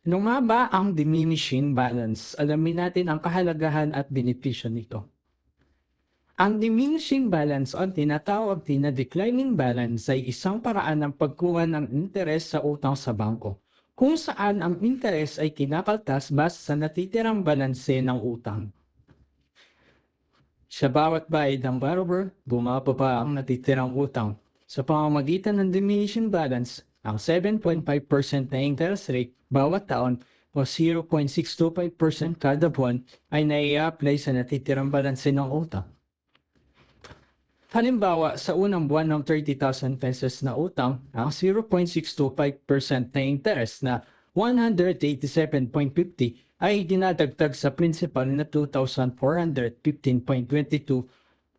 Ano nga ba ang diminishing balance? Alamin natin ang kahalagahan at benepisyo nito. Ang diminishing balance o tinatawag din na declining balance ay isang paraan ng pagkuha ng interes sa utang sa bangko, kung saan ang interes ay kinakaltas base sa natitirang balanse ng utang. Sa bawat bayad ng borrower, bumababa ang natitirang utang. Sa pamamagitan ng diminishing balance, ang 7.5% na interest rate bawat taon o 0.625% kada buwan ay nai-apply sa natitirang balanse ng utang. Halimbawa, sa unang buwan ng 30,000 pesos na utang, ang 0.625% na interest na 187.50 ay dinadagdag sa principal na 2,415.22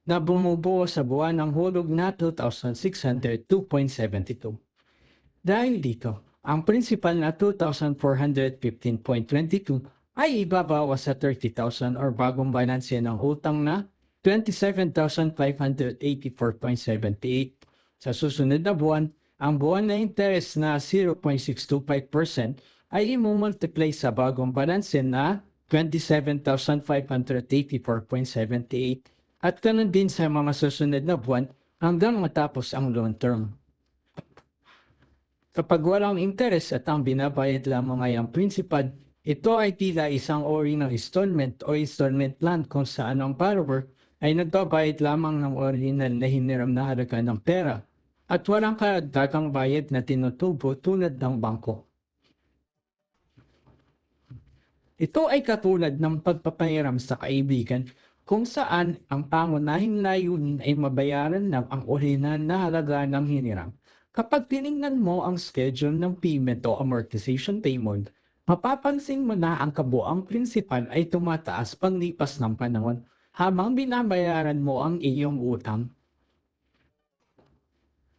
na bumubuo sa buwan ng hulog na 2,602.72. Dahil dito, ang principal na 2,415.22 ay ibabawas sa 30,000 or bagong balanse ng utang na 27,584.78. Sa susunod na buwan, ang buwan na interes na 0.625% ay imumultiply sa bagong balanse na 27,584.78 at ganun din sa mga susunod na buwan hanggang matapos ang loan term. Kapag walang interes at ang binabayad lamang ay ang principal, ito ay tila isang uri ng installment o installment plan kung saan ang borrower ay nagbabayad lamang ng original na hiniram na halaga ng pera at walang karagdagang bayad na tinutubo tulad ng bangko. Ito ay katulad ng pagpapahiram sa kaibigan kung saan ang pangunahing layunin ay mabayaran lang ang orihinal na halaga ng hiniram. Kapag tiningnan mo ang schedule ng payment o amortization payment, mapapansin mo na ang kabuang prinsipal ay tumataas panglipas ng panahon habang binabayaran mo ang iyong utang.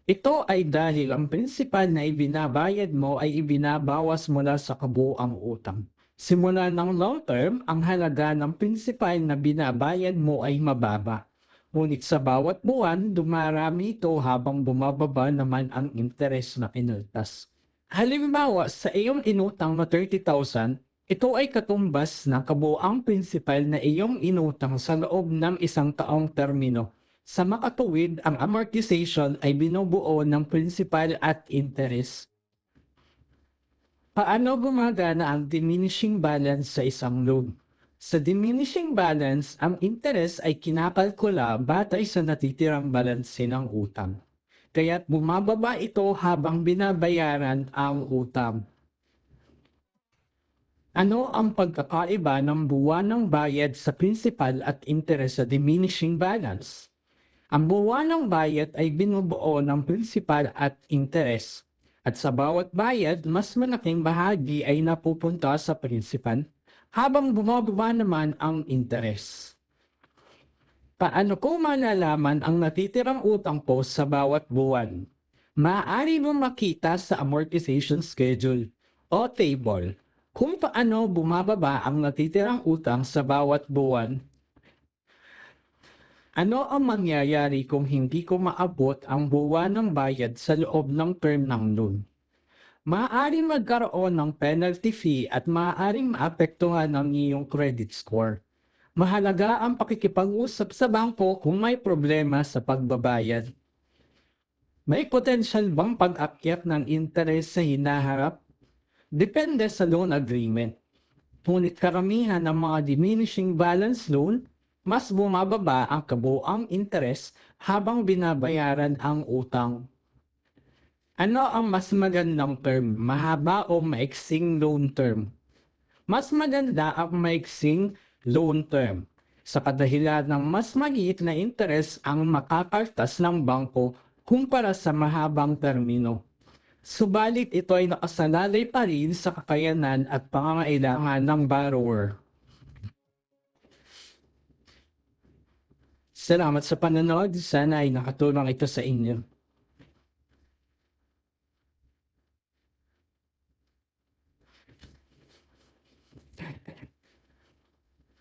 Ito ay dahil ang prinsipal na ibinabayad mo ay ibinabawas mula sa kabuuang utang. Simula ng long term, ang halaga ng prinsipal na binabayad mo ay mababa. Ngunit sa bawat buwan, dumarami ito habang bumababa naman ang interes na kinultas. Halimbawa, sa iyong inutang na 30,000, ito ay katumbas ng kabuuang prinsipal na iyong inutang sa loob ng isang taong termino. Sa makatuwid, ang amortization ay binubuo ng principal at interest. Paano gumagana ang diminishing balance sa isang loan? Sa diminishing balance, ang interest ay kinakalkula batay sa natitirang balanse ng utang. Kaya't bumababa ito habang binabayaran ang utang. Ano ang pagkakaiba ng buwanang bayad sa principal at interest sa diminishing balance? Ang buwanang bayad ay binubuo ng principal at interest. At sa bawat bayad, mas malaking bahagi ay napupunta sa principal, habang bumababa naman ang interest. Paano ko malalaman ang natitirang utang ko sa bawat buwan? Maaari mo makita sa amortization schedule o table kung paano bumababa ang natitirang utang sa bawat buwan. Ano ang mangyayari kung hindi ko maabot ang buwan ng bayad sa loob ng term ng loan? Maaaring magkaroon ng penalty fee at maaaring maapektuhan ang iyong credit score. Mahalaga ang pakikipag-usap sa bangko kung may problema sa pagbabayad. May potential bang pag-akyat ng interes sa hinaharap? Depende sa loan agreement. Ngunit karamihan ng mga diminishing balance loan, mas bumababa ang kabuuang interes habang binabayaran ang utang. Ano ang mas magandang term, mahaba o maiksing loan term? Mas maganda ang maiksing loan term sa kadahilan ng mas maliit na interes ang makakaltas ng bangko kumpara sa mahabang termino. Subalit ito ay nakasalalay pa rin sa kakayanan at pangangailangan ng borrower. Salamat sa panonood. Sana ay nakatulong ito sa inyo.